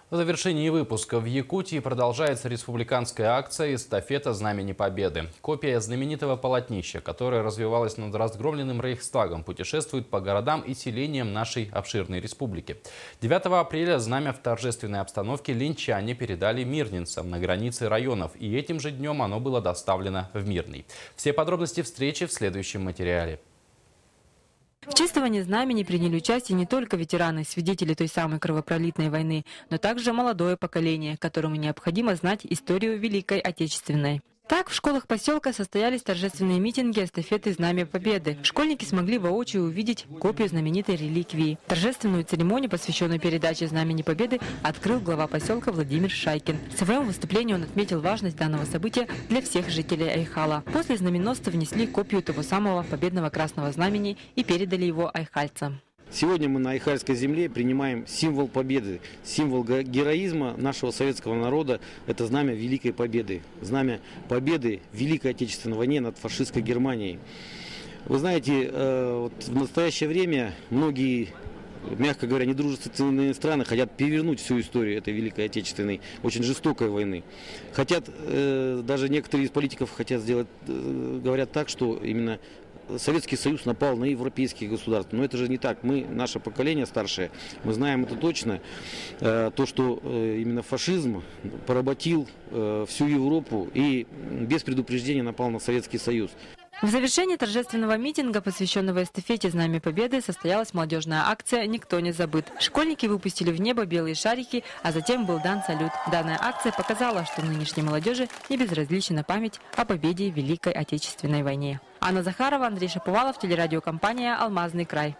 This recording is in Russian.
В завершении выпуска в Якутии продолжается республиканская акция «Эстафета Знамени Победы». Копия знаменитого полотнища, которое развивалось над разгромленным Рейхстагом, путешествует по городам и селениям нашей обширной республики. 9 апреля знамя в торжественной обстановке линчане передали мирнинцам на границе районов, и этим же днем оно было доставлено в Мирный. Все подробности встречи в следующем материале. В чествовании знамени приняли участие не только ветераны, свидетели той самой кровопролитной войны, но также молодое поколение, которому необходимо знать историю Великой Отечественной. Так, в школах поселка состоялись торжественные митинги эстафеты Знамя Победы. Школьники смогли воочию увидеть копию знаменитой реликвии. Торжественную церемонию, посвященную передаче Знамени Победы, открыл глава поселка Владимир Шайкин. В своем выступлении он отметил важность данного события для всех жителей Айхала. После знаменосца внесли копию того самого победного красного знамени и передали его айхальцам. Сегодня мы на Айхальской земле принимаем символ победы, символ героизма нашего советского народа. Это знамя Великой Победы, знамя победы в Великой Отечественной войне над фашистской Германией. Вы знаете, в настоящее время многие, мягко говоря, недружественные страны хотят перевернуть всю историю этой Великой Отечественной, очень жестокой войны. Хотят, даже некоторые из политиков хотят сделать, говорят так, что именно Советский Союз напал на европейские государства. Но это же не так. Мы, наше поколение старшее, мы знаем это точно. То, что именно фашизм поработил всю Европу и без предупреждения напал на Советский Союз. В завершении торжественного митинга, посвященного эстафете Знамя Победы, состоялась молодежная акция «Никто не забыт». Школьники выпустили в небо белые шарики, а затем был дан салют. Данная акция показала, что нынешней молодежи не безразлична память о победе в Великой Отечественной войне. Анна Захарова, Андрей Шаповалов, телерадиокомпания «Алмазный край».